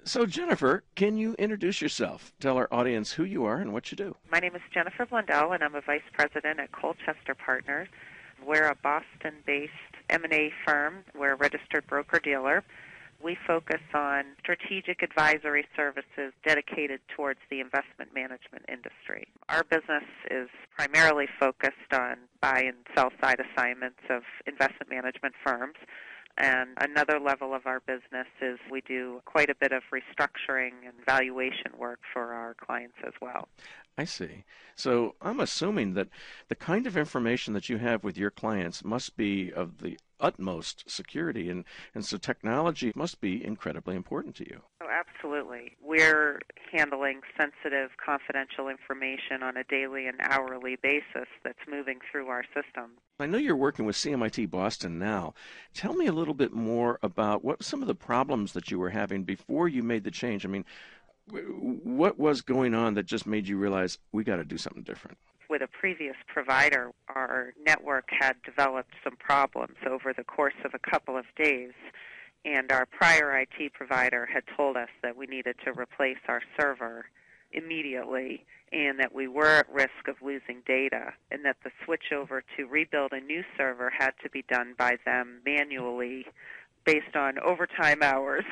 So, Jennifer, can you introduce yourself? Tell our audience who you are and what you do. My name is Jennifer Blundell, and I'm a vice president at ColchesterPartners. We're a Boston-based M&A firm. We're a registered broker-dealer. We focus on strategic advisory services dedicated towards the investment management industry. Our business is primarily focused on buy and sell-side assignments of investment management firms. And another level of our business is we do quite a bit of restructuring and valuation work for our clients as well. I see. So I'm assuming that the kind of information that you have with your clients must be of the utmost security, and so technology must be incredibly important to you. Oh, absolutely. We're handling sensitive, confidential information on a daily and hourly basis that's moving through our system. I know you're working with CMIT Boston now. Tell me a little bit more about what some of the problems that you were having before you made the change. I mean, what was going on that just made you realize we got to do something different? With a previous provider, our network had developed some problems over the course of a couple of days, and our prior IT provider had told us that we needed to replace our server immediately and that we were at risk of losing data, and that the switch over to rebuild a new server had to be done by them manually based on overtime hours.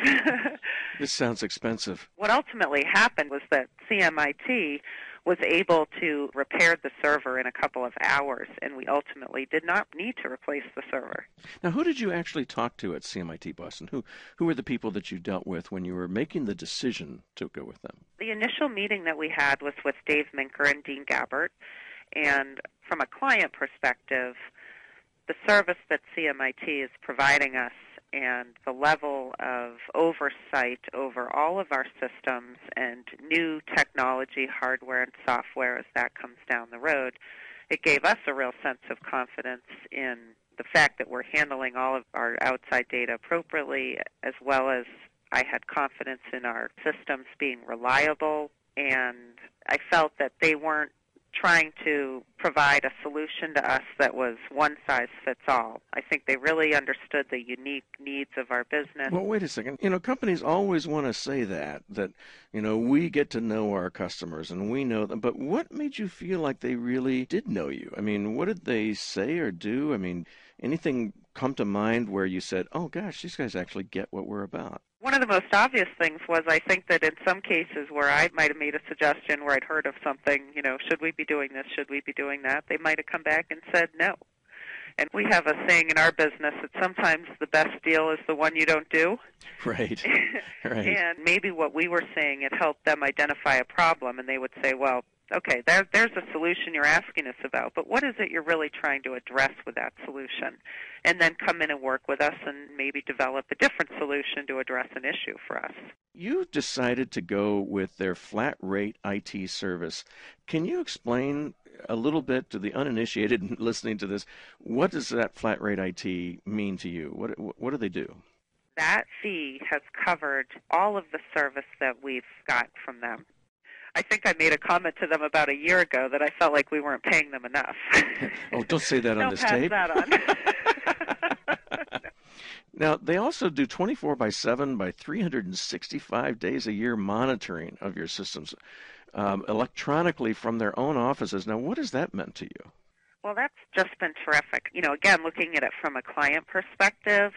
This sounds expensive. What ultimately happened was that CMIT was able to repair the server in a couple of hours, and we ultimately did not need to replace the server. Now, who did you actually talk to at CMIT Boston? Who were the people that you dealt with when you were making the decision to go with them? The initial meeting that we had was with Dave Minker and Dean Gabbert, and from a client perspective, the service that CMIT is providing us and the level of oversight over all of our systems and new technology, hardware and software as that comes down the road, it gave us a real sense of confidence in the fact that we're handling all of our outside data appropriately, as well as I had confidence in our systems being reliable, and I felt that they weren't trying to provide a solution to us that was one size fits all. I think they really understood the unique needs of our business. Well, wait a second. Companies always want to say that, we get to know our customers and we know them. But what made you feel like they really did know you? I mean, what did they say or do? I mean, anything come to mind where you said, oh, gosh, these guys actually get what we're about? One of the most obvious things was I think that in some cases where I might have made a suggestion where I'd heard of something, should we be doing this, should we be doing that, they might have come back and said no. And we have a saying in our business that sometimes the best deal is the one you don't do. Right. Right. And maybe what we were saying, it helped them identify a problem, and they would say, well, okay, there's a solution you're asking us about, but what is it you're really trying to address with that solution? And then come in and work with us and maybe develop a different solution to address an issue for us. You decided to go with their flat rate IT service. Can you explain a little bit to the uninitiated listening to this, what does that flat rate IT mean to you? What do they do? That fee has covered all of the service that we've got from them. I think I made a comment to them about a year ago that I felt like we weren't paying them enough. Oh, don't say that on this tape. Don't pass that on. Now, they also do 24/7 by 365 days a year monitoring of your systems electronically from their own offices. Now, what has that meant to you? Well, that's just been terrific. Again, looking at it from a client perspective,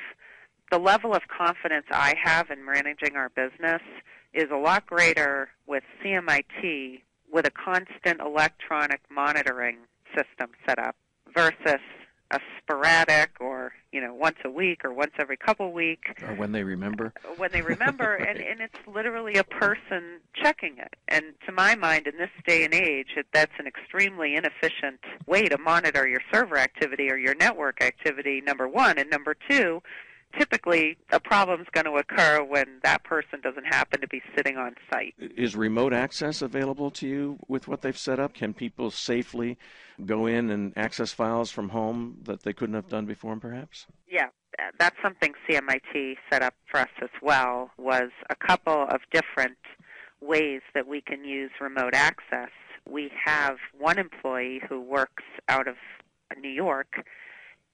the level of confidence I have in managing our business is a lot greater with CMIT with a constant electronic monitoring system set up versus a sporadic or, once a week or once every couple weeks. Or when they remember. When they remember, and it's literally a person checking it. And to my mind, in this day and age, that's an extremely inefficient way to monitor your server activity or your network activity, number one. And number two, typically a problem's going to occur when that person doesn't happen to be sitting on site. Is remote access available to you with what they've set up? Can people safely go in and access files from home that they couldn't have done before, perhaps? Yeah, that's something CMIT set up for us as well, was a couple of different ways that we can use remote access. We have one employee who works out of New York,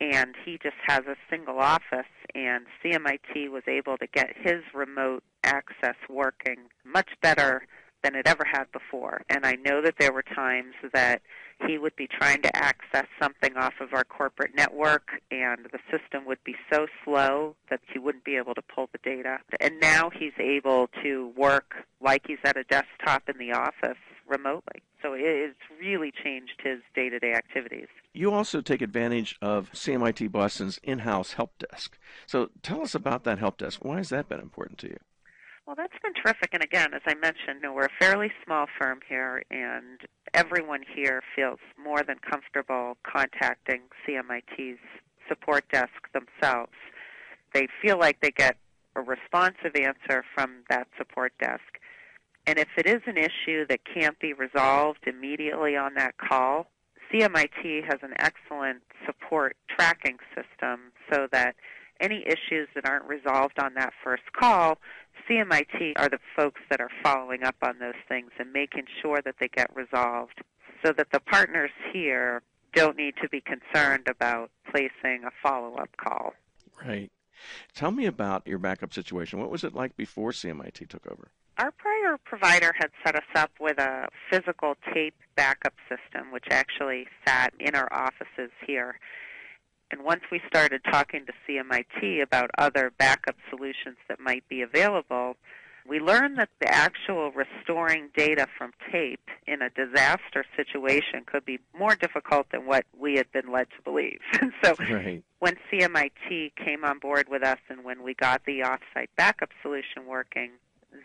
and he just has a single office, and CMIT was able to get his remote access working much better than it ever had before. And I know that there were times that he would be trying to access something off of our corporate network, and the system would be so slow that he wouldn't be able to pull the data. And now he's able to work like he's at a desktop in the office remotely. So it's really changed his day-to-day activities. You also take advantage of CMIT Boston's in-house help desk. So tell us about that help desk. Why has that been important to you? Well, that's been terrific. And again, as I mentioned, we're a fairly small firm here, and everyone here feels more than comfortable contacting CMIT's support desk themselves. They feel like they get a responsive answer from that support desk. And if it is an issue that can't be resolved immediately on that call, CMIT has an excellent support tracking system so that any issues that aren't resolved on that first call, CMIT are the folks that are following up on those things and making sure that they get resolved so that the partners here don't need to be concerned about placing a follow-up call. Right. Tell me about your backup situation. What was it like before CMIT took over? Our prior provider had set us up with a physical tape backup system, which actually sat in our offices here. And once we started talking to CMIT about other backup solutions that might be available, we learned that the actual restoring data from tape in a disaster situation could be more difficult than what we had been led to believe. And so Right. when CMIT came on board with us and when we got the off-site backup solution working,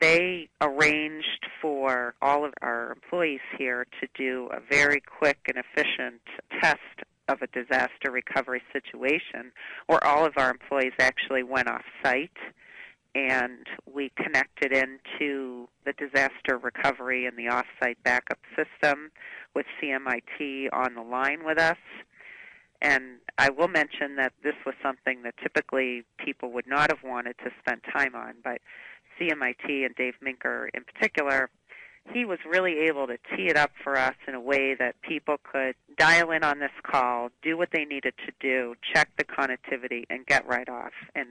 they arranged for all of our employees here to do a very quick and efficient test of a disaster recovery situation where all of our employees actually went off-site and we connected into the disaster recovery and the off-site backup system with CMIT on the line with us. And I will mention that this was something that typically people would not have wanted to spend time on, but CMIT and Dave Minker in particular, he was really able to tee it up for us in a way that people could dial in on this call, do what they needed to do, check the connectivity, and get right off. And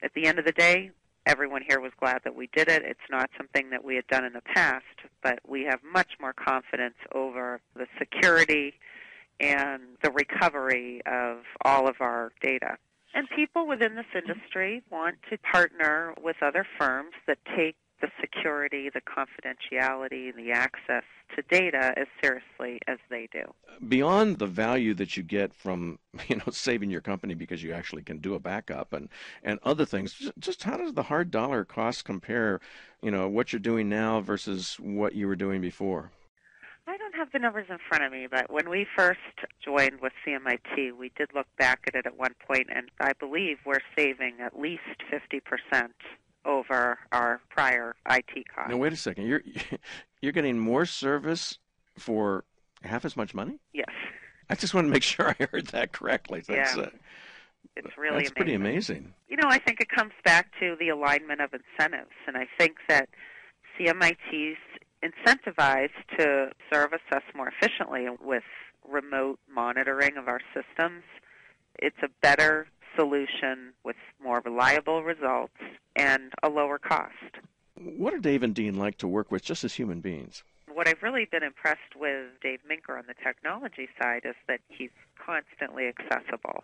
at the end of the day, everyone here was glad that we did it. It's not something that we had done in the past, but we have much more confidence over the security and the recovery of all of our data. And people within this industry want to partner with other firms that take the security, the confidentiality, and the access to data as seriously as they do. Beyond the value that you get from, saving your company because you actually can do a backup and other things, just how does the hard dollar cost compare, what you're doing now versus what you were doing before? I don't have the numbers in front of me, but when we first joined with CMIT, we did look back at it at one point, and I believe we're saving at least 50% over our prior IT costs. Now, wait a second. You're getting more service for half as much money? Yes. I just want to make sure I heard that correctly. It's really that's amazing. Pretty amazing. I think it comes back to the alignment of incentives, and I think that CMIT's incentivized to service us more efficiently with remote monitoring of our systems. It's a better solution with more reliable results and a lower cost. What are Dave and Dean like to work with just as human beings? What I've really been impressed with Dave Minker on the technology side is that he's constantly accessible.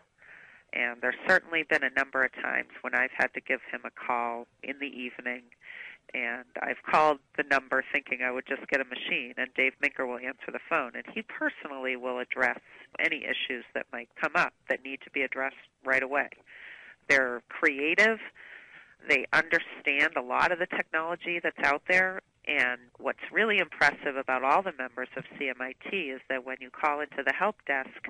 And there's certainly been a number of times when I've had to give him a call in the evening, and I've called the number thinking I would just get a machine, and Dave Minker will answer the phone, and he personally will address any issues that might come up that need to be addressed right away. They're creative. They understand a lot of the technology that's out there, and what's really impressive about all the members of CMIT is that when you call into the help desk,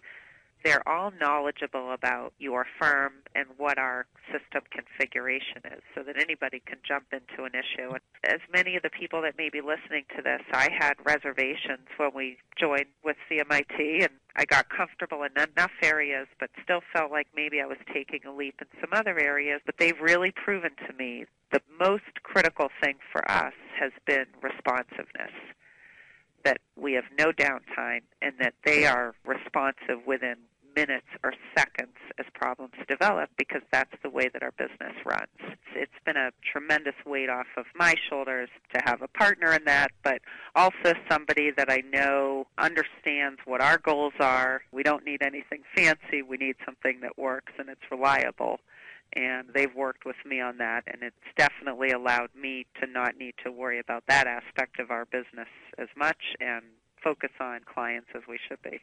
they're all knowledgeable about your firm and what our system configuration is so that anybody can jump into an issue. And as many of the people that may be listening to this, I had reservations when we joined with CMIT, and I got comfortable in enough areas but still felt like maybe I was taking a leap in some other areas. But they've really proven to me the most critical thing for us has been responsiveness, that we have no downtime and that they are responsive within minutes or seconds as problems develop, because that's the way that our business runs. It's been a tremendous weight off of my shoulders to have a partner in that, but also somebody that I know understands what our goals are. We don't need anything fancy. We need something that works and it's reliable. And they've worked with me on that, and it's definitely allowed me to not need to worry about that aspect of our business as much and focus on clients as we should be.